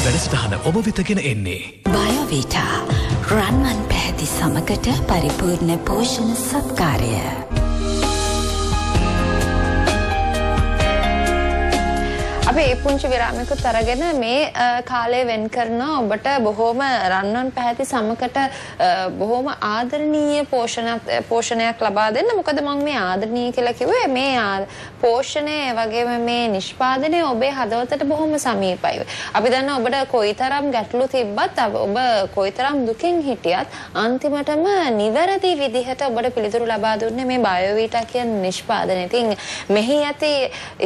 වැඩසටහන ඔබ වෙත ගෙන එන්නේ බයෝවිටා රන්මන් පැහැති සමකට පරිපූර්ණ පෝෂණ සත්කාරය. අපි පුංචි විරාමයකට අරගෙන මේ කාලය වෙන් කරන ඔබට බොහොම රන්වන් පැහැති සමකට බොහොම ආදරණීය පෝෂණයක් ලබා දෙන්න. මොකද මම මේ ආදරණීය කියලා කිව්වේ මේ පෝෂණය වගේම මේ නිෂ්පාදනය ඔබේ හදවතට බොහොම සමීපයි. අපි දන්නවා ඔබට කොයිතරම් ගැටලු තිබ්බත් ඔබ කොයිතරම් දුකින් හිටියත් අන්තිමටම නිවැරදි විදිහට ඔබට පිළිතුරු ලබා දුන්නේ මේ බයෝවිටා කියන නිෂ්පාදනය. ඉතින් මෙහි ඇති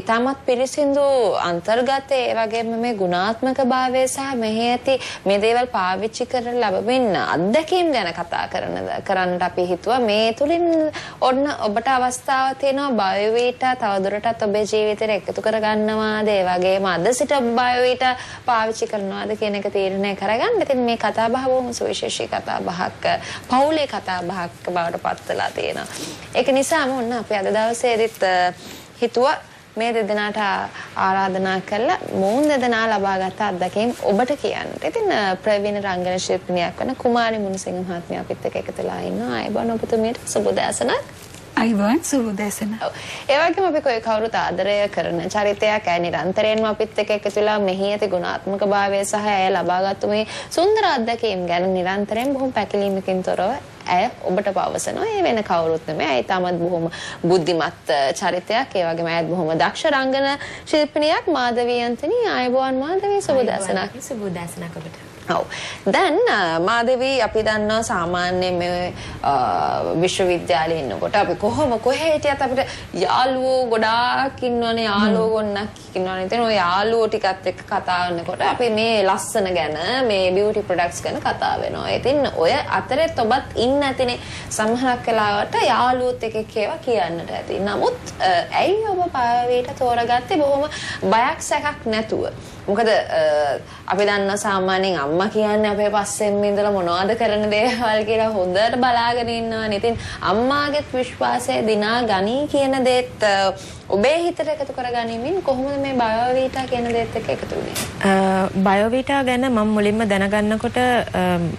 ඊටමත් පිරිසිදු අන්තර්ගතයේ ඒ වගේම මේ ගුණාත්මක භාවය සහ මෙහි ඇති මේ දේවල් පාවිච්චි කරලා ලැබෙන අත්දැකීම් ගැන කතා කරන්නට අපි හිතුවා. මේ තුලින් ඔන්න ඔබට අවස්ථාවක් තියෙනවා බයෝවිටා තවදුරටත් ඔබේ ජීවිතේට එකතු කරගන්නවාද ඒ වගේම අද සිට බයෝවිටා පාවිච්චි කරනවාද කියන එක තීරණය කරගන්න. ඉතින් මේ කතා බහ බොහොම සුවිශේෂී කතා බහක් පවුලේ කතා බහක් බවට පත් වෙලා තියෙනවා. ඒක නිසාම ඔන්න අපි අද දවසේදීත් හිතුවා මේ දෙදෙනාට ආරාධනා කළා මොවුන් දෙදෙනා ලබාගත් අත්දැකීම් ඔබට කියන්න. ඉතින් ප්‍රවීණ රංගන ශිල්පිනියක් වන කුමාරි මුණසිංහ මහත්මිය අපිත් එක්ක එකතු වෙලා ඉන්නවා. අයබෝන් ඔබතුමියට සුබ දැසනක්. අයබෝන් සුබ දැසන. ඒ වගේම අපි කවුරුත් ආදරය කරන චරිතයක් අය නිරන්තරයෙන්ම අපිත් එක්ක එකතු වෙලා මෙහි ඇති ගුණාත්මක භාවය සහ අය ලබාගත්තු මේ සුන්දර අත්දැකීම් ගැන නිරන්තරයෙන් බොහොම පැකිලීමකින් තොරව ඇය ඔබට පවසනවා. ඒ වෙන කවුරුත් නෙමෙයි. ඇය තමත් බොහොම බුද්ධිමත් චරිතයක්. ඒ වගේම ඇයත් බොහොම දක්ෂ රංගන ශිල්පිනියක් මාධවී අන්තනී. ආයුබෝවන් මාධවී සුබ දැසනක්. සුබ දැසනක් ඔබට. ඔව්. දැන් මාධවී අපි දන්නවා සාමාන්‍යයෙන් මේ විශ්වවිද්‍යාලේ ඉන්නකොට අපි කොහේ හිටියත් අපිට යාළුවෝ ගොඩාක් ඉන්නවනේ. යාළුවෝ ගොන්නක් ඉන්නවනේ. ඉතින් ඔය යාළුවෝ ටිකත් එක්ක කතා කරනකොට අපි මේ ලස්සන ගැන මේ බියුටි ප්‍රොඩක්ට්ස් ගැන කතා වෙනවා. ඉතින් ඔය අතරෙත් ඔබත් ඉන්න ඇතිනේ සමහරක් වෙලාවට යාළුවොත් එක ඒවා කියන්නට ඇති. නමුත් ඇයි ඔබ බයෝවිටා තෝරගත්තේ බොහොම බයක් සැකක් නැතුව? මොකද අපි දන්නා සාමාන්‍යයෙන් අම්මා කියන්නේ අපේ පස්සෙන් ඉඳලා මොනවද කරන දේවල් කියලා හොඳට බලාගෙන ඉන්නවනේ. ඉතින් අම්මාගේ විශ්වාසය දිනා ගනී කියන දේත් ඔබේ හිතට එකතු කරගනිමින් කොහොමද මේ බයෝවිටා කියන දේත් එක්ක එකතු වුනේ? බයෝවිටා ගැන මම මුලින්ම දැනගන්නකොට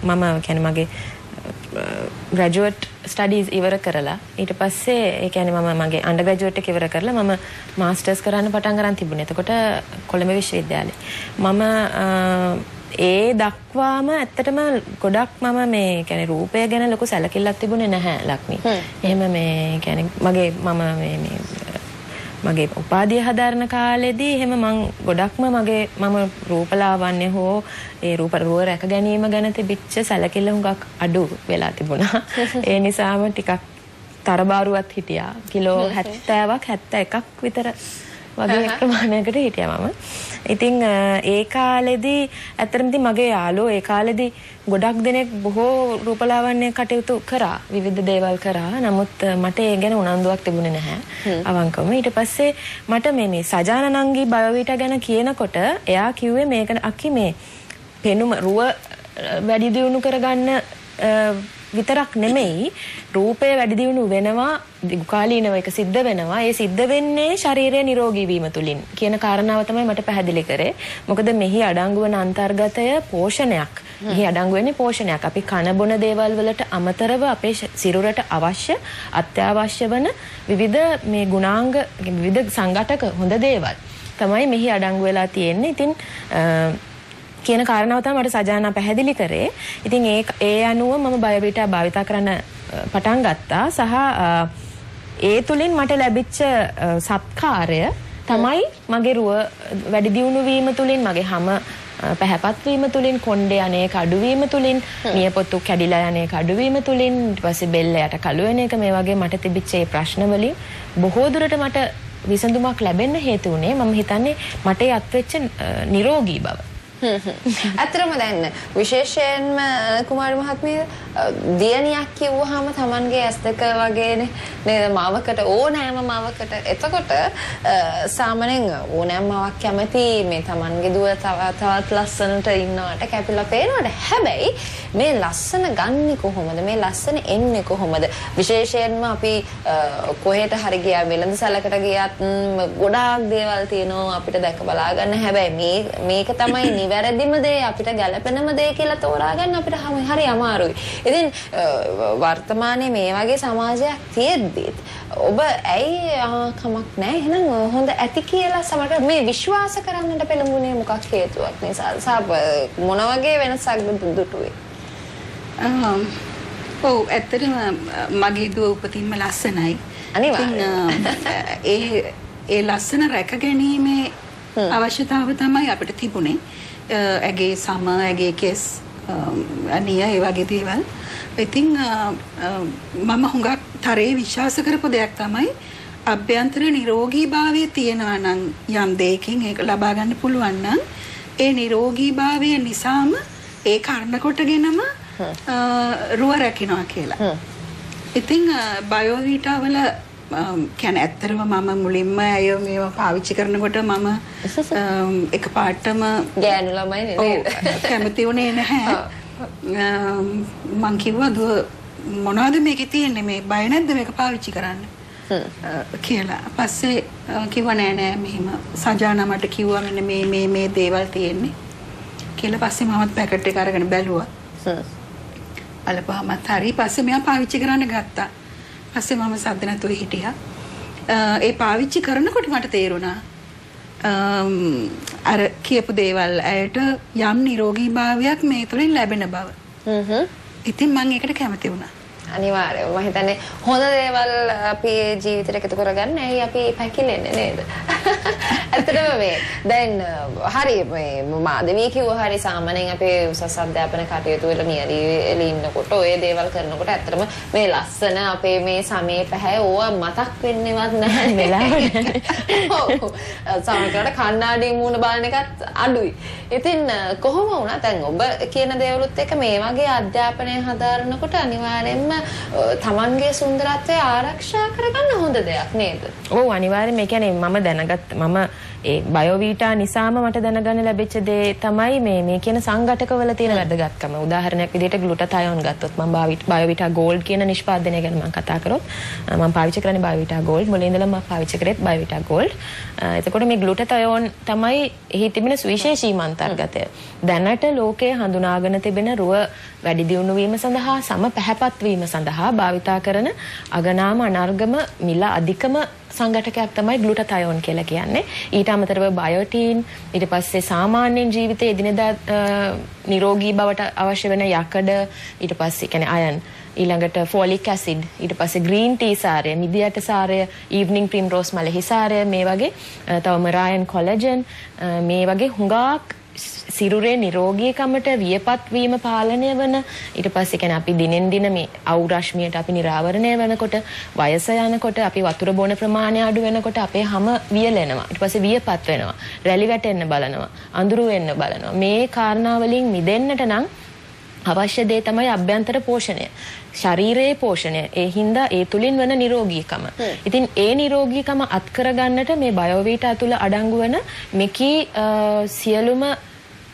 මම කියන්නේ මගේ ග්‍රැජුවේට් ස්ටඩීස් ඉවර කරලා ඊට පස්සේ ඒ කියන්නේ මම මගේ අන්ඩර් ග්‍රැජුවේට් එක ඉවර කරලා මම මාස්ටර්ස් කරන්න පටන් ගන්න තිබුණේ. එතකොට කොළඹ විශ්වවිද්‍යාලේ මම ඒ දක්වාම ඇත්තටම ගොඩක් මම මේ කියන්නේ රූපය ගැන ලොකු සැලකිල්ලක් තිබුණේ නැහැ ලක්මී. එහෙම මේ කියන්නේ මගේ උපාධිය හදාරන කාලෙදී එහෙම මම ගොඩක්ම මම රූපලාවන්‍ය හෝ ඒ රූප රැක ගැනීම ගැන තිබිච්ච සැලකිල්ල හුඟක් අඩු වෙලා තිබුණා. ඒ නිසාම ටිකක් තරබාරුවක් හිටියා. කිලෝ 70ක් 71ක් විතර වගේ ප්‍රමාණයකට හිටියා මම. ඉතින් ඒ කාලෙදී ඇත්තටම ඉතින් මගේ යාළුවෝ ඒ කාලෙදී ගොඩක් දෙනෙක් බොහෝ රූපලාවන්‍ය කටයුතු කරා, විවිධ දේවල් කරා. නමුත් මට ඒ ගැන උනන්දුවක් තිබුණේ නැහැ අවංකවම. ඊට පස්සේ මට මේ සජානනංගී බයෝවිටා ගැන කියනකොට එයා කිව්වේ මේක අකි මේ පෙනුම රුව වැඩි දියුණු කරගන්න විතරක් නෙමෙයි රූපය වැඩි දියුණු වෙනවා දිගුකාලීනව ඒක සිද්ධ වෙනවා. ඒ සිද්ධ වෙන්නේ ශරීරය නිරෝගී වීම තුලින් කියන කාරණාව තමයි මට පැහැදිලි කරේ. මොකද මෙහි අඩංගු වන අන්තර්ගතය පෝෂණයක්. මෙහි අඩංගු වෙන්නේ පෝෂණයක්. අපි කන බොන දේවල් වලට අමතරව අපේ සිරුරට අවශ්‍ය අත්‍යවශ්‍ය වන විවිධ මේ ගුණාංග විවිධ සංඝටක හොඳ දේවල් තමයි මෙහි අඩංගු වෙලා තියෙන්නේ. ඉතින් කියන කාරණාව තමයි මට සජානා පැහැදිලි කරේ. ඉතින් ඒ අනුව මම බයෝවිටා භාවිතා කරන්න පටන් ගත්තා. සහ ඒ තුලින් මට ලැබිච්ච සත්කාරය තමයි මගේ රුව වැඩි දියුණු වීම තුලින්, මගේ හැම පැහැපත් වීම තුලින්, කොණ්ඩේ අනේක අඩු වීම තුලින්, නියපොතු කැඩිලා යන්නේක අඩු වීම තුලින්, ඊට පස්සේ බෙල්ල යට කළු වෙන එක, මේ වගේ මට තිබිච්ච මේ ප්‍රශ්න වලින් බොහෝ දුරට මට විසඳුමක් ලැබෙන්න හේතු වුණේ මම හිතන්නේ මට යත්වෙච්ච නිරෝගී බව. ඇත්තටම දැන් විශේෂයෙන්ම කුමාරි මහත්මිය දියණියක් කිව්වහම Tamanගේ ඇස් දෙක වගේනේ නේද මවකට ඕනෑම මවකට. එතකොට සාමාන්‍යයෙන් ඕනෑම මවක් කැමති මේ Tamanගේ දුව තවත් ලස්සනට ඉන්නවට කැපිලා පේනවට. හැබැයි මේ ලස්සන ගන්නේ කොහොමද? මේ ලස්සන එන්නේ කොහොමද? විශේෂයෙන්ම අපි කොහෙට හරි ගියා වෙළඳ සැලකට ගියත් ගොඩාක් දේවල් තියෙනවා අපිට දැක බලා ගන්න. හැබැයි මේක තමයි නිවැරදිම දේ අපිට ගැළපෙනම දේ කියලා තෝරා ගන්න අපිට හරි අමාරුයි. ඉතින් වර්තමානයේ මේ වගේ සමාජයක් තියෙද්දිත් ඔබ ඇයි කමක් නැහැ එහෙනම් හොඳ ඇති කියලා සමහර මේ විශ්වාස කරන්නට පෙළඹුණේ මොකක් හේතුවක් නිසා මොන වගේ වෙනසක්ද දුටුවේ? ඔව් ඇත්තටම මගේ දුව උපතින්ම ලස්සනයි. අනිවාර්යයෙන් ඒ ලස්සන රැක ගැනීමේ අවශ්‍යතාව තමයි අපිට තිබුණේ. ඇගේ සම, ඇගේ කෙස්, අනිය ඒ වගේ දේවල්. ඉතින් මම හුඟක් තරේ විශ්වාස කරපු දෙයක් තමයි අභ්‍යන්තර නිරෝගීභාවය තියෙනවා නම් යම් දෙයකින් ඒක ලබා ගන්න පුළුවන් නම් ඒ නිරෝගීභාවය නිසාම ඒ කාරණ කොටගෙනම රුව රැකිනවා කියලා. ඉතින් බයෝවීටා වල කියන්නේ ඇත්තටම මම මුලින්ම අය මේව පාවිච්චි කරනකොට මම එකපාරටම ගෑනු ළමයි නේද? කැමති වුණේ නැහැ. මං කිව්වා දුව මොනවද මේකේ තියෙන්නේ මේ බය නැද්ද මේක පාවිච්චි කරන්න කියලා. පස්සේ කිව්වා නෑ මෙහෙම සජානා මට කිව්වා මෙන්න මේ දේවල් තියෙන්නේ කියලා. පස්සේ මමත් පැකට් එක අරගෙන බැලුවා. බලපුවාමත් හරි. පස්සේ මම පාවිච්චි කරන්න ගත්තා. පස්සේ මම සද්ද නැතුව හිටියා. ඒ පාවිච්චි කරනකොට මට තේරුණා අර කියපු දේවල් ඇයට යම් නිරෝගීභාවයක් මේ තුලින් ලැබෙන බව. ඉතින් මම ඒකට කැමති වුණා. අනිවාර්යයෙන්ම මම හිතන්නේ හොඳ දේවල් අපි ජීවිතේට එකතු කරගන්න ඇයි අපි පැකිලෙන්නේ නේද? ඇත්තටම මේ දැන් හරි මේ මාධවී කිව්වා හරි සාමාන්‍යයෙන් අපේ උසස් අධ්‍යාපන කටයුතු වල නියැලී ඉන්නකොට ඔය දේවල් කරනකොට ඇත්තටම මේ ලස්සන අපේ මේ සමේ පැහැ ඕවා මතක් වෙන්නේවත් නැහැ වෙලාවට. ඔව්. සමහරවිට කණ්ණාඩියේ මූණ බලන එකත් අඩුයි. ඉතින් කොහොම වුණත් දැන් ඔබ කියන දේවලුත් එක්ක මේ වගේ අධ්‍යාපනය හදාරනකොට අනිවාර්යයෙන්ම තමන්ගේ සුන්දරත්වය ආරක්ෂා කරගන්න හොඳ දෙයක් නේද? ඔව් අනිවාර්යයෙන් මේ කියන්නේ මම දැනගත් මම ඒ බයෝවීටා නිසාම මට දැනගන්න ලැබිච්ච දේ තමයි මේ කියන සංඝටකවල තියෙන වැදගත්කම. උදාහරණයක් විදිහට ග්ලූටාතයෝන් ගත්තොත් මම බයෝවීටා ගෝල්ඩ් කියන නිෂ්පාදනය ගැන මම කතා කරොත් මම පාවිච්චි කරන්නේ බයෝවීටා ගෝල්ඩ්. මුලින් ඉඳලා මම පාවිච්චි කරේත් බයෝවීටා ගෝල්ඩ්. එතකොට මේ ග්ලූටාතයෝන් තමයි එහි තිබෙන සුවිශේෂීම අන්තර්ගතය. දැනට ලෝකයේ හඳුනාගෙන තිබෙන රුව වැඩි දියුණු වීම සඳහා සම පැහැපත් වීම සඳහා භාවිතා කරන අගනාම අනර්ගම මිල අධිකම සංඝටකයක් තමයි ග්ලූටාතයෝන් කියලා කියන්නේ. ඊට අමතරව බයෝටින්, ඊට පස්සේ සාමාන්‍යයෙන් ජීවිතයේ එදිනෙදා නිරෝගී බවට අවශ්‍ය වෙන යකඩ, ඊට පස්සේ කියන්නේ අයන්, ඊළඟට ෆෝලික් ඇසිඩ්, ඊට පස්සේ ග්‍රීන් ටී සාරය, මිදියට සාරය, ඊවනිං ප්‍රිම්රෝස් මලෙහි සාරය, මේ වගේ තව මරායන් කොලජන්, මේ වගේ හුඟක් සිරුරේ නිරෝගීකමට වියපත් වීම පාලනය වන ඊට පස්සේ කියන්නේ අපි දිනෙන් දින මේ අවු රශ්මියට අපි නිරාවරණය වෙනකොට වයස යනකොට අපි වතුර බොන ප්‍රමාණය අඩු වෙනකොට අපේ හැම වියලෙනවා ඊට පස්සේ වියපත් වෙනවා රැලි වැටෙන්න බලනවා අඳුරු වෙන්න බලනවා මේ කාරණා වලින් මිදෙන්නට නම් අවශ්‍ය දේ තමයි අභ්‍යන්තර පෝෂණය ශරීරයේ පෝෂණය ඒ හින්දා ඒ තුලින් වන නිරෝගීකම. ඉතින් ඒ නිරෝගීකම අත් කරගන්නට මේ බයෝවීටා තුල අඩංගු වෙන මෙකී සියලුම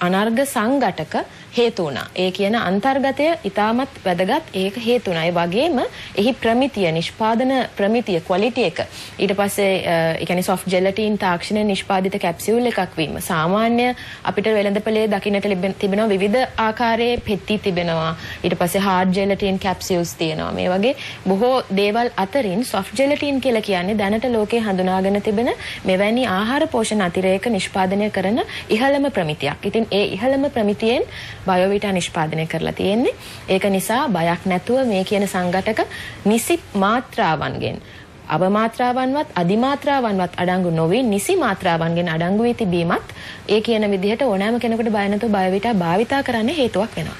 අනර්ග සංඝටක හේතු වුණා. ඒ කියන අන්තර්ගතය ඊටමත් වැදගත් ඒක හේතු වුණා. ඒ වගේම එහි ප්‍රමිතිය නිෂ්පාදන ප්‍රමිතිය ක්වොලිටි එක ඊට පස්සේ ඒ කියන්නේ සොෆ්ට් ජෙලටින් තාක්ෂණයෙන් නිෂ්පාදිත කැප්සියුල් එකක් වීම. සාමාන්‍ය අපිට වෙළඳපොලේ දකින්නට තිබෙනවා විවිධ ආකාරයේ පෙට්ටි තිබෙනවා. ඊට පස්සේ හાર્ඩ් ජෙලටින් කැප්සියුල්ස් තියෙනවා. මේ වගේ බොහෝ දේවල් අතරින් සොෆ්ට් ජෙලටින් කියලා කියන්නේ දැනට ලෝකේ හඳුනාගෙන තිබෙන මෙවැනි ආහාර පෝෂණ අතිරේක නිෂ්පාදනය කරන ඉහළම ප්‍රමිතියක්. ඉතින් ඒ ඉහළම ප්‍රමිතියෙන් බයෝවීටා නිෂ්පාදනය කරලා තියෙන්නේ. ඒක නිසා බයක් නැතුව මේ කියන සංඝටක නිසි මාත්‍රාවන්ගෙන් අවමාත්‍රාවන්වත් අධිමාත්‍රාවන්වත් අඩංගු නොවි නිසි මාත්‍රාවන්ගෙන් අඩංගු වී තිබීමත් ඒ කියන විදිහට ඕනෑම කෙනෙකුට බය නැතුව බයෝවීටා භාවිතා කරන්න හේතුවක් වෙනවා.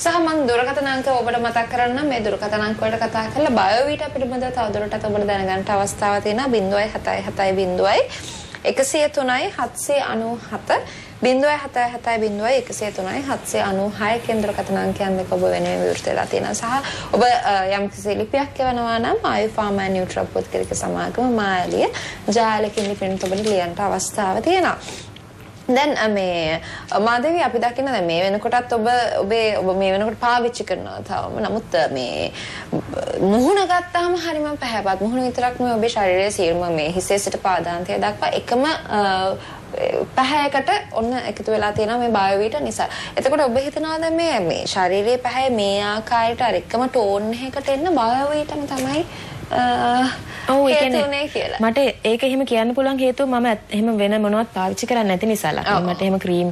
සහ මම දුරකථන අංක ඔබට මතක් කරන්නම් මේ දුරකථන අංක වලට කතා කරලා බයෝවීටා පිළිබඳව තවදුරටත් ඔබට දැනගන්න අවස්ථාවක් තියෙනවා 07770 103යි 797 077 103යි 796 කේන්ද්‍ර කථන අංකයන් දෙක ඔබ වෙනුවෙන් විවෘත වෙලා තියෙනවා සහ ඔබ යම් කිසි ලිපියක් එවනවා නම් ආයු ෆාමා නියුට්‍රල් පොත්කලික සමාගම මාලිය ජාලකින් ලිපිනට ඔබට ලියන්න අවස්ථාව තියෙනවා. දැන් මේ මාධවී අපි දකින්න දැන් මේ වෙනකොටත් ඔබ මේ වෙනකොට පාවිච්චි කරනවා තවම. නමුත් මේ මුහුණ ගත්තාම හරිම පැහැපත්. මුහුණ විතරක් නෙවෙයි ඔබේ ශරීරයේ සියලුම මේ හිසේ සිට පාදාන්තය දක්වා එකම පැහැයකට ඔන්න එකතු වෙලා තියෙනවා මේ බයෝවිටා නිසා. එතකොට ඔබ හිතනවාද මේ ශරීරයේ පැහැය මේ ආකාරයට අර එකම ටෝන් එකකට එන්න බයෝවිටාම තමයි හේතුනේ කියලා. මට ඒක එහෙම කියන්න පුළුවන් හේතුව මම එහෙම වෙන මොනවත් පාවිච්චි කරන්නේ නැති නිසා මට එහෙම ක්‍රීම්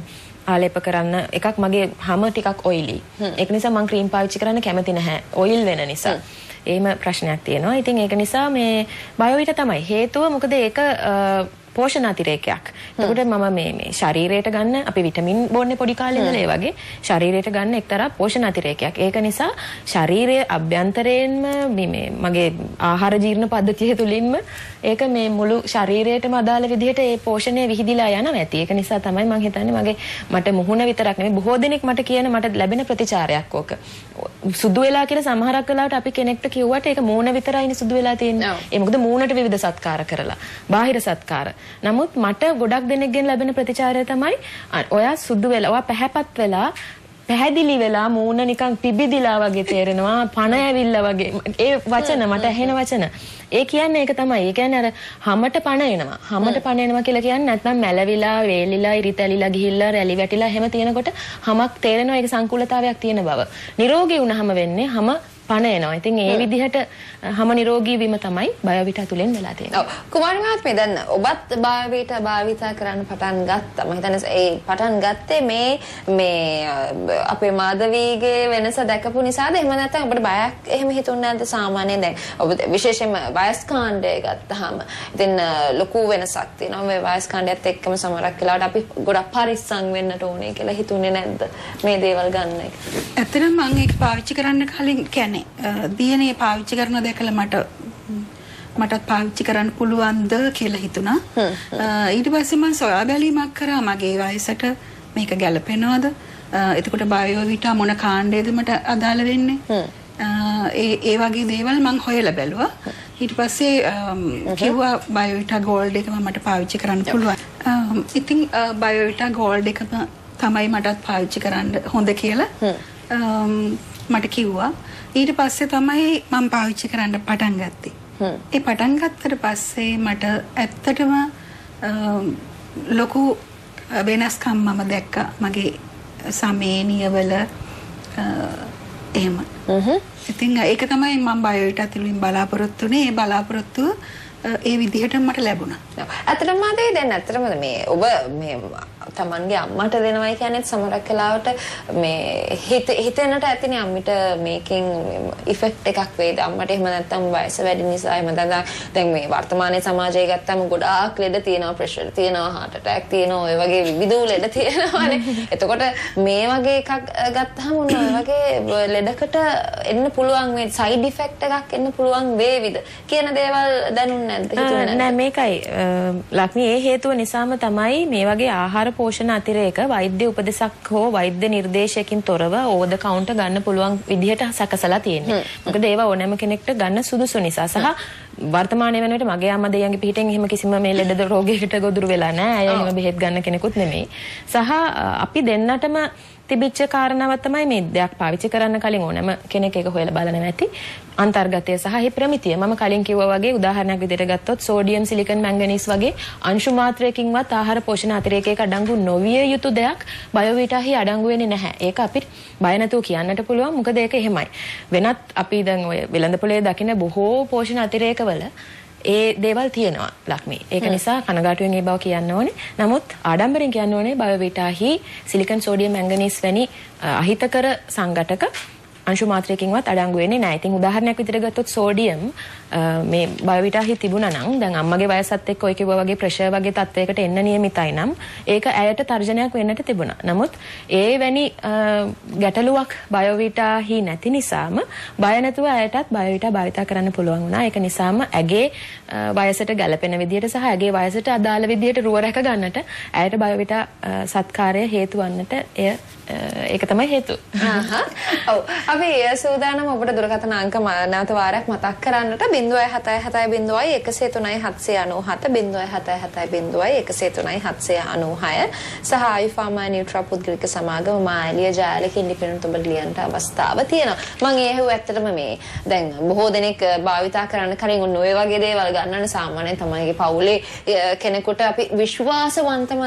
ආලේප කරන්න එකක් මගේ හැම ටිකක් ඔයිලි. ඒක නිසා මම ක්‍රීම් පාවිච්චි කරන්න කැමති නැහැ. ඔයිල් වෙන නිසා. එහෙම ප්‍රශ්නයක් තියෙනවා. ඉතින් ඒක නිසා මේ බයෝවිටා තමයි හේතුව. මොකද ඒක පෝෂණ අතිරේකයක්. එතකොට මම මේ ශරීරයට ගන්න අපි විටමින් බොන්නේ පොඩි කාලේ ඉඳලා ඒ වගේ ශරීරයට ගන්න එක්තරා පෝෂණ අතිරේකයක්. ඒක නිසා ශරීරයේ අභ්‍යන්තරයෙන්ම මේ මගේ ආහාර ජීර්ණ පද්ධතිය තුලින්ම ඒක මේ මුළු ශරීරයටම අදාළ විදිහට ඒ පෝෂණය විහිදිලා යනවා ඇති. ඒක නිසා තමයි මම හිතන්නේ මට මුහුණ විතරක් නෙමෙයි බොහෝ දෙනෙක් මට කියන මට ලැබෙන ප්‍රතිචාරයක් ඕක. සුදු වෙලා කියලා සමහරක් වෙලාවට අපි කෙනෙක්ට කිව්වට ඒක මූණ විතරයිනේ සුදු වෙලා තියෙන්නේ. ඒ මොකද මූණට විවිධ සත්කාර කරලා. බාහිර සත්කාර. නමුත් මට ගොඩක් දෙනෙක්ගෙන් ලැබෙන ප්‍රතිචාරය තමයි ඔයා සුදු වෙලා ඔයා පැහැපත් වෙලා පැහැදිලි වෙලා මූණ නිකන් පිබිදිලා වගේ තේරෙනවා පණ ඇවිල්ලා වගේ ඒ වචන මට ඇහෙන වචන ඒ කියන්නේ ඒක තමයි. ඒ කියන්නේ අර හැමට පණ එනවා. හැමට පණ එනවා කියලා කියන්නේ නැත්නම් මැලවිලා වේලිලා ඉරිතැලිලා ගිහිල්ලා රැලි වැටිලා හැම තියෙනකොට හැමක් තේරෙනවා ඒක සංකූලතාවයක් තියෙන බව. නිරෝගී වුණාම වෙන්නේ හැම පණ එනවා. ඉතින් ඒ විදිහට හැම නිරෝගී වීම තමයි බයෝවිටා තුලින් වෙලා තියෙන්නේ. ඔව්. කුමාරි මහත්මිය දැන් ඔබත් බයෝවිටා භාවිතා කරන්න පටන් ගත්තා. මම හිතන්නේ ඒ පටන් ගත්තේ මේ අපේ මාධවීගේ වෙනස දැකපු නිසාද? එහෙම නැත්නම් ඔබට බයක් එහෙම හිතුන්නේ නැද්ද සාමාන්‍යයෙන් දැන් ඔබ විශේෂයෙන්ම වයස්කාණ්ඩය ගත්තාම ඉතින් ලොකු වෙනසක් තියෙනවා. මේ වයස්කාණ්ඩයත් එක්කම සමහරක් වෙලාවට අපි ගොඩක් පරිස්සම් වෙන්නට ඕනේ කියලා හිතුනේ නැද්ද? මේ දේවල් ගන්න එක. ඇත්තටම මම ඒක පාවිච්චි කරන්න කලින් කියන්නේ දියනේ පාවිච්චි කරන දැකලා මටත් පාවිච්චි කරන්න පුළුවන්ද කියලා හිතුණා. ඊට පස්සේ මම සොයා බැලීමක් කරා මගේ වයසට මේක ගැලපෙනවද? එතකොට බයෝවිටා මොන කාණ්ඩයේද මට අදාළ වෙන්නේ? ඒ වගේ දේවල් මම හොයලා බැලුවා. ඊට පස්සේ කිව්වා බයෝවිටා ගෝල්ඩ් එකම මට පාවිච්චි කරන්න පුළුවන්. ඉතින් බයෝවිටා ගෝල්ඩ් එකම තමයි මටත් පාවිච්චි කරන්න හොඳ කියලා මට කිව්වා. ඊට පස්සේ තමයි මම පාවිච්චි කරන්න පටන් ගත්තේ. ඒ පටන් ගත්තට පස්සේ මට ඇත්තටම ලොකු වෙනස්කම් මම දැක්කා මගේ සමේනියවල එහෙම. ඉතින් ඒක තමයි මම බයෝවිටා තුලින් බලාපොරොත්තු වෙන්නේ. ඒ බලාපොරොත්තුව ඒ විදිහට මට ලැබුණා. ඇත්තටම මාතේ දැන් ඇත්තටම මේ ඔබ මේ තමන්ගේ අම්මට දෙනවයි කියන්නේ සමහරක් වෙලාවට මේ හිතෙන්නට ඇතිනේ අම්මිට මේකෙන් ඉෆෙක්ට් එකක් වේද අම්මට එහෙම නැත්නම් වයස වැඩි නිසා එහෙම දැන් මේ වර්තමානයේ සමාජය ගත්තම ගොඩාක් ලෙඩ තියෙනවා ප්‍රෙෂර් තියෙනවා heart attack තියෙනවා ඔය වගේ විවිධ ලෙඩ තියෙනවානේ. එතකොට මේ වගේ එකක් ගත්තාම ඔය වගේ ලෙඩකට එන්න පුළුවන් මේ සයිඩ් ඉෆෙක්ට් එකක් එන්න පුළුවන් වේවිද කියන දේවල් දැනුන්නේ නැද්ද? නෑ මේකයි ලක්ෂ්මී ඒ හේතුව නිසාම තමයි මේ වගේ ආහාර පෝෂණ අතිරේක වෛද්‍ය උපදෙසක් හෝ වෛද්‍ය නිර්දේශයකින් තොරව ඕවර් ද කවුන්ටර් ගන්න පුළුවන් විදිහට සකසලා තියෙන්නේ. මොකද ඒවා ඕනෑම කෙනෙක්ට ගන්න සුදුසු නිසා සහ වර්තමානයේ වෙනකොට මගේ අම්මා දෙයියන්ගේ පිටින් එහෙම කිසිම මේ ලෙඩ රෝගයකට ගොදුරු වෙලා නැහැ. අය එහෙම බෙහෙත් ගන්න කෙනෙකුත් නෙමෙයි. සහ අපි දෙන්නටම තිබිච්ච කාරණාවක් තමයි මේ දෙයක් පාවිච්චි කරන්න කලින් ඕනෑම කෙනෙක් ඒක හොයලා බලන්න නැති අන්තර්ගතය සහ හි ප්‍රමිතිය. මම කලින් කිව්වා වගේ උදාහරණයක් විදිහට ගත්තොත් සෝඩියම් සිලිකන් මැංගනීස් වගේ අංශු මාත්‍රයකින්වත් ආහාර පෝෂණ අතිරේකයක අඩංගු නොවිය යුතු දෙයක් බයෝවිටාහි අඩංගු වෙන්නේ නැහැ. ඒක අපිට බය නැතුව කියන්නට පුළුවන්. මොකද ඒක එහෙමයි. වෙනත් අපි දැන් ඔය වෙළඳපොලේ දකින බොහෝ පෝෂණ අතිරේකවල ඒ දේවල් තියෙනවා ලක්ෂ්මී. ඒක නිසා කනගාටුවෙන් ඒ බව කියන්න ඕනේ. නමුත් ආඩම්බරෙන් කියන්න ඕනේ බයෝවිටාහි සිලිකන් සෝඩියම් මැංගනීස් වැනි අහිතකර සංඝටක අංශු මාත්‍රයකින්වත් අඩංගු වෙන්නේ නැහැ. ඉතින් උදාහරණයක් විදිහට ගත්තොත් සෝඩියම් මේ බයෝවිටාහි තිබුණා නම් දැන් අම්මගේ වයසත් එක්ක ඔය කිව්වා වගේ ප්‍රෙෂර් වගේ තත්වයකට එන්න නියමිතයි නම් ඒක ඇයට තර්ජනයක් වෙන්නට තිබුණා. නමුත් ඒ වැනි ගැටලුවක් බයෝවිටාහි නැති නිසාම බය නැතුව ඇයටත් බයෝවිටා භාවිතා කරන්න පුළුවන් වුණා. ඒක නිසාම ඇගේ වයසට ගැලපෙන විදිහට සහ ඇගේ වයසට අදාළ විදිහට රුව රැක ගන්නට ඇයට බයෝවිටා සත්කාරය හේතු වන්නට ඒක තමයි හේතුව. ඔව්. අපි සූදානම් ඔබට දුරකථන අංක නැවත වාරයක් මතක් කරන්නට සහ ආයුෆාමා නියුට්‍රා පුද්ගලික සමාගම මාලිය ජාලක ඉන්ඩිපෙන්ඩන්ට් ඔබ ලියන්නට අවස්ථාව තියෙනවා. මම ඒ ඇහුව ඇත්තටම මේ දැන් බොහෝ දෙනෙක් භාවිතා කරන්න කලින් ඔන්න ඔය වගේ දේවල් ගන්නන සාමාන්‍යයෙන් තමයිගේ පවුලේ කෙනෙකුට අපි විශ්වාසවන්තම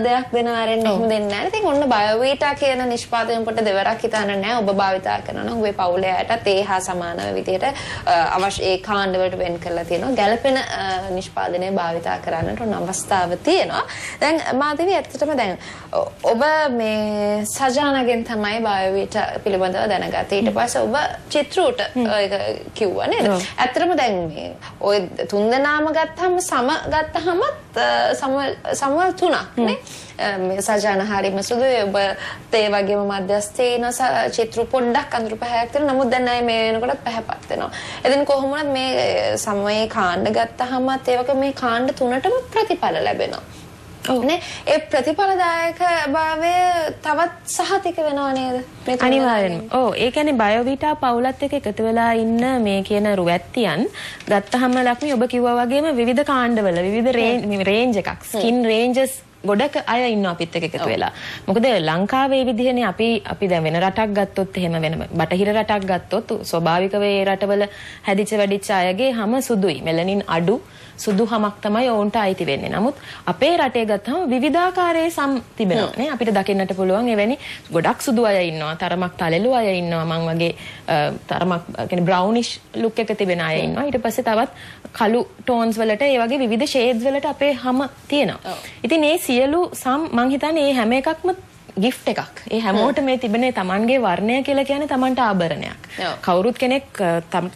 දෙයක් දෙන ආරෙන්න එහෙම දෙන්නේ නැහැ. ඉතින් ඔන්න බයෝවීටා කියන නිෂ්පාදනය පොට දෙවරක් හිතන්න නැහැ. ඔබ භාවිතා කරනවා නම් ඔබේ පවුලේ අයටත් ඒ හා සමානව විදිහට අවශ්‍ය ඒ කාණ්ඩ වලට වෙන් කරලා තියෙනවා. ගැළපෙන නිෂ්පාදනය භාවිතා කරන්නට ඔන්න අවස්ථාව තියෙනවා. දැන් මාදවි ඇත්තටම දැන් ඔබ මේ සජානගෙන් තමයි බයෝවීටා පිළිබඳව දැනගත්තේ. ඊට පස්සේ ඔබ චිත්‍රූට ඒක කිව්වා නේද? ඇත්තටම දැන් මේ ඔය තුන්දෙනාම ගත්තාම සම ගත්තාමත් සමවල් තුනක් නේ. මේ සජාන හරිම සුදුයි. ඔබ තේ වගේම මැදස්තේන චිත්‍ර පොඩ්ඩක් අඳුරු පහයක් තියෙනවා. නමුත් දැන් අය මේ වෙනකොට පැහැපත් වෙනවා. එදින කොහොම වුණත් මේ සමයේ කාණ්ඩ ගත්තාමත් ඒ වගේ මේ කාණ්ඩ තුනටම ප්‍රතිඵල ලැබෙනවා. නේ ඒ ප්‍රතිඵලදායක භාවය තවත් සහතික වෙනව නේද? අනිවාර්යෙන්ම. ඔව් ඒ කියන්නේ බයෝවිටා පවුලත් එක්ක එකතු වෙලා ඉන්න මේ කියන රුවැත්තියන් ගත්තහම ලක්මී ඔබ කිව්වා වගේම විවිධ කාණ්ඩවල විවිධ රේන්ජ් එකක් ස්කින් රේන්ජස් ගොඩක අය ඉන්නවා අපිත් එක්ක එකතු වෙලා. මොකද ලංකාවේ විදිහනේ අපි දැන් වෙන රටක් ගත්තොත් එහෙම වෙන බටහිර රටක් ගත්තොත් ස්වභාවිකව ඒ රටවල හැදිච්ච වැඩිච්ච අයගේ හැම සුදුයි. මෙලනින් අඩු සුදු හමක් තමයි ඔවුන්ට අයිති වෙන්නේ. නමුත් අපේ රටේ ගත්තම විවිධාකාරයේ සම් තිබෙනවා නේ. අපිට දකින්නට පුළුවන් එවැනි ගොඩක් සුදු අය ඉන්නවා. තරමක් තලෙළු අය ඉන්නවා. මං වගේ තරමක් කියන්නේ බ්‍රවුනිෂ් ලුක් එක තිබෙන අය ඉන්නවා. ඊට පස්සේ තවත් කළු ටෝන්ස් වලට ඒ වගේ විවිධ ෂේඩ්ස් වලට අපේ හැම තියෙනවා. ඉතින් මේ සියලු සම් මං හිතන්නේ මේ හැම එකක්ම gift එකක්. ඒ හැමෝට මේ තිබෙනේ Tamanගේ වර්ණය කියලා කියන්නේ Tamanට ආභරණයක්. කවුරුත් කෙනෙක්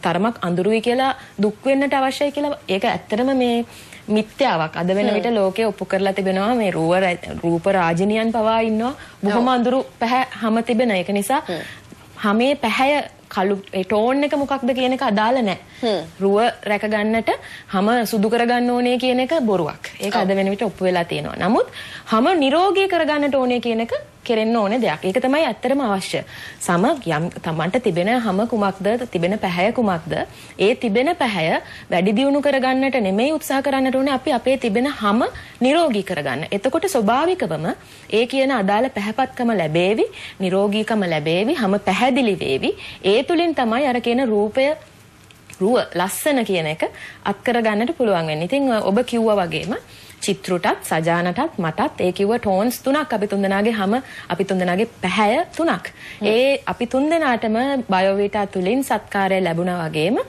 තරමක් අඳුරුයි කියලා දුක් වෙන්නට අවශ්‍යයි කියලා ඒක ඇත්තටම මේ මිත්‍යාවක්. අද වෙන විට ලෝකයේ ඔප්පු කරලා තිබෙනවා මේ රූප රාජිනියන් පවා ඉන්නවා බොහොම අඳුරු පැහැ හැම තිබෙන. ඒක නිසා හැමේ පැහැය කළු ඒ ටෝන් එක මොකක්ද කියන එක අදාළ නැහැ. රුව රැක ගන්නට හැම සුදු කරගන්න ඕනේ කියන එක බොරුවක්. ඒක අද වෙන විට ඔප්පු වෙලා තියෙනවා. නමුත් හැම නිරෝගී කරගන්නට ඕනේ කියන එක කෙරෙන්න ඕනේ දෙයක්. ඒක තමයි ඇත්තටම අවශ්‍ය. සම යම් තමන්ට තිබෙන හැම කුමක්ද තිබෙන පැහැය කුමක්ද? ඒ තිබෙන පැහැය වැඩි දියුණු කරගන්නට නෙමෙයි උත්සාහ කරන්නට ඕනේ අපි අපේ තිබෙන හැම නිරෝගී කරගන්න. එතකොට ස්වභාවිකවම ඒ කියන අදාළ පැහැපත්කම ලැබේවි, නිරෝගීකම ලැබේවි, හැම පැහැදිලි වේවි. ඒ තුලින් තමයි අර කියන රුව ලස්සන කියන එක අත් කරගන්නට පුළුවන් වෙන්නේ. ඉතින් ඔබ කිව්වා වගේම චිත්‍රටත් සජානටත් මටත් ඒ කිව්ව ටෝන්ස් තුනක් අපි තුන්දෙනාගේ හැම අපි තුන්දෙනාගේ පැහැය තුනක්. ඒ අපි තුන්දෙනාටම බයෝවිටා තුලින් සත්කාරය ලැබුණා වගේම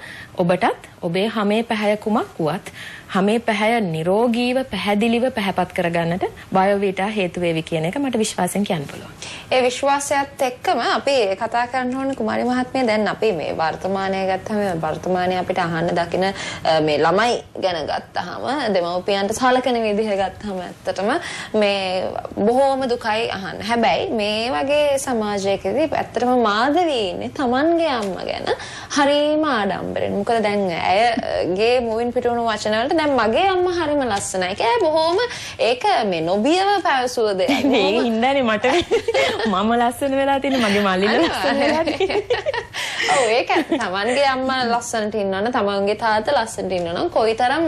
ඔබටත් ඔබේ හැමේ පැහැය කුමක් වුවත් හැමේ පැහැය නිරෝගීව පැහැදිලිව පැහැපත් කරගන්නට බයෝවිටා හේතු වේවි කියන එක මට විශ්වාසයෙන් කියන්න පුළුවන්. ඒ විශ්වාසයත් එක්කම අපි කතා කරන්න ඕනේ කුමාරි මහත්මිය දැන් අපි මේ වර්තමානයේ ගත්තාම වර්තමානයේ අපිට අහන්න දකින මේ ළමයි ගැන ගත්තාම දෙමව්පියන්ට සලකන විදිහ ගත්තාම ඇත්තටම මේ බොහෝම දුකයි අහන්න. හැබැයි මේ වගේ සමාජයකදී ඇත්තටම මාධවී ඉන්නේ Tamanගේ අම්මා ගැන හරිම ආඩම්බරෙන්. මොකද දැන් ඇයගේ මුවින් පිටුණු වචන වලට දැන් මගේ අම්මා හරිම ලස්සනයි. ඒක බොහොම ඒක මේ නොබියව පැවසුව දෙයක්. මේක හින්දානේ මට මම ලස්සන වෙලා තියෙන්නේ මගේ මල්ලිලා ලස්සන වෙලා තියෙන්නේ. ඔව් ඒක තමන්ගේ අම්මා ලස්සනට ඉන්නවනම් තමන්ගේ තාත්තා ලස්සනට ඉන්නවනම් කොයිතරම්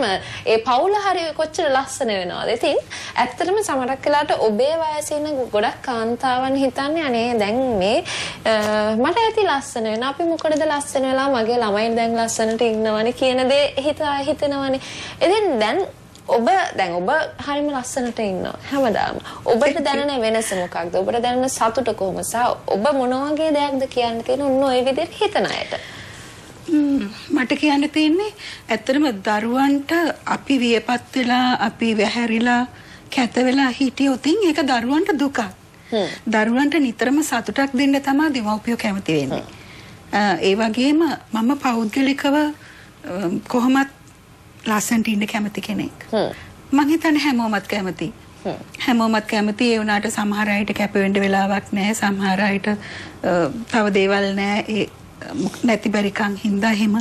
ඒ පවුල හරිය කොච්චර ලස්සන වෙනවද? ඉතින් ඇත්තටම සමහරක් වෙලාවට ඔබේ වයසේ ඉන්න ගොඩක් කාන්තාවන් හිතන්නේ අනේ දැන් මේ මට ඇති ලස්සන වෙන අපි මොකටද ලස්සන වෙලා මගේ ළමයි දැන් ලස්සනට ඉන්නවනේ කියන දේ හිතනවනේ. ඉතින් දැන් ඔබ හරිම ලස්සනට ඉන්නවා හැමදාම. ඔබට දැනෙන වෙනස මොකක්ද? ඔබට දැනෙන සතුට කොහොමද? සහ ඔබ මොන වගේ දෙයක්ද කියන්න තියෙන ඔන්න ඔය විදිහට හිතන අයට? මට කියන්න තියෙන්නේ ඇත්තටම දරුවන්ට අපි වියපත් වෙලා අපි වැහැරිලා කැත වෙලා හිටියොත් ඒක දරුවන්ට දුකක්. දරුවන්ට නිතරම සතුටක් දෙන්න තමයි දෙමව්පියෝ කැමති වෙන්නේ. ඒ වගේම මම පෞද්ගලිකව කොහොමත් ලස්සනට ඉන්න කැමති කෙනෙක්. මං හිතන්නේ හැමෝමත් කැමති. හැමෝමත් කැමති. ඒ වුණාට සමහර අයට කැප වෙන්න වෙලාවක් නැහැ. සමහර අයට තව දේවල් නැහැ. ඒ නැති බැරිකම් හින්දා එහෙම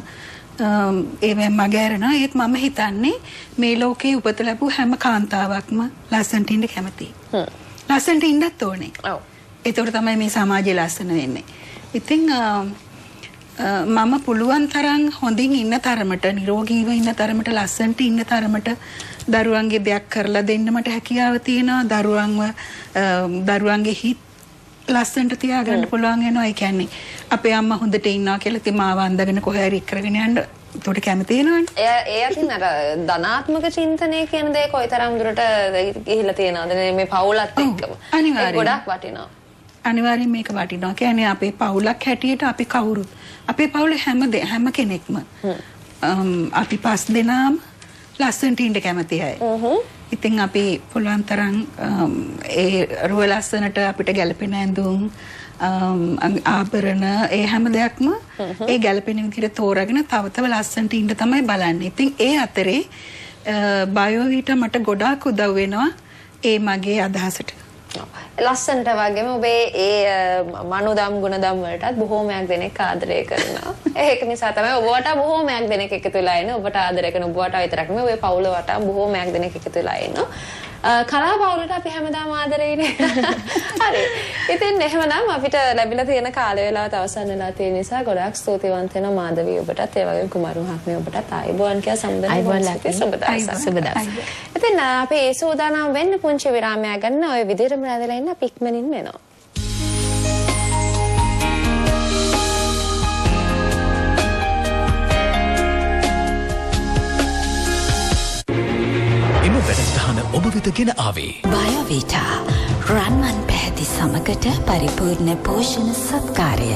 ඒවෙන් මගහැරෙනවා. ඒත් මම හිතන්නේ මේ ලෝකේ උපත ලැබු හැම කාන්තාවක්ම ලස්සනට ඉන්න කැමතියි. ලස්සනට ඉන්නත් ඕනේ. ඔව්. ඒතකොට තමයි මේ සමාජය ලස්සන වෙන්නේ. ඉතින් මම පුළුවන් තරම් හොඳින් ඉන්න තරමට නිරෝගීව ඉන්න තරමට ලස්සනට ඉන්න තරමට දරුවන්ගේ දෙයක් කරලා දෙන්න මට හැකියාව තියෙනවා. දරුවන්ගේ හිත ලස්සනට තියාගන්න පුළුවන් වෙනවා. ඒ කියන්නේ අපේ අම්මා හොඳට ඉන්නවා කියලා ඉතින් මාව අඳගෙන කොහේ හරි කරගෙන යන්න උඩට කැමති වෙනවනේ. ඒ අතින් අර ධනාත්මක චින්තනය කියන දේ කොයිතරම් දුරට ගිහිලා තියෙනවද මේ පවුලත් එක්කම? අනිවාර්යයෙන්. ගොඩක් වටිනවා. අනිවාර්යෙන් මේක වටිනවා. කියන්නේ අපේ පවුලක් හැටියට අපි කවුරුත් අපේ පවුලේ හැම කෙනෙක්ම අපි 5 දෙනාම ලස්සනට ඉන්න කැමති අය. ඉතින් අපි පුළුවන් තරම් ඒ රුව ලස්සනට අපිට ගැළපෙන ඇඳුම් ආභරණ ඒ හැම දෙයක්ම ඒ ගැළපෙන විදිහට තෝරාගෙන තව ලස්සනට ඉන්න තමයි බලන්නේ. ඉතින් ඒ අතරේ බයෝවිටා මට ගොඩාක් උදව් වෙනවා ඒ මගේ අදහසට. ලස්සනට වගේම ඔබේ ඒ මනුදම් ගුණදම් වලටත් බොහෝමයක් දෙනෙක් ආදරය කරනවා. ඒක නිසා තමයි ඔබ වටා බොහෝමයක් දෙනෙක් එකතු වෙලා ඉන්නේ. ඔබට ආදරය කරන ඔබ වටා විතරක් නෙවෙයි ඔබේ පවුල වටා බොහෝමයක් දෙනෙක් එකතු වෙලා ඉන්නවා. කලා පවුලට අපි හැමදාම ආදරේනේ. හරි. ඉතින් එහෙමනම් අපිට ලැබිලා තියෙන කාල වේලාවත් අවසන් වෙලා තියෙන නිසා ගොඩාක් ස්තුතිවන්ත වෙනවා මාධවී ඔබටත් ඒ වගේම කුමාරු මහත්මිය ඔබටත් ආයුබෝවන් කියලා සම්බන්ධ සුබ දවසක්. ඉතින් අපි ඒ සූදානම් වෙන්න පුංචි විරාමයක් ගන්න ඔය විදිහටම රැඳලා ඉන්න අපි ඉක්මනින් වෙනවා. වැඩසටහන ඔබ වෙත ගෙන ආවේ බයෝවිටා රන්මන් පැහැති සමගට පරිපූර්ණ පෝෂණ සත්කාරය.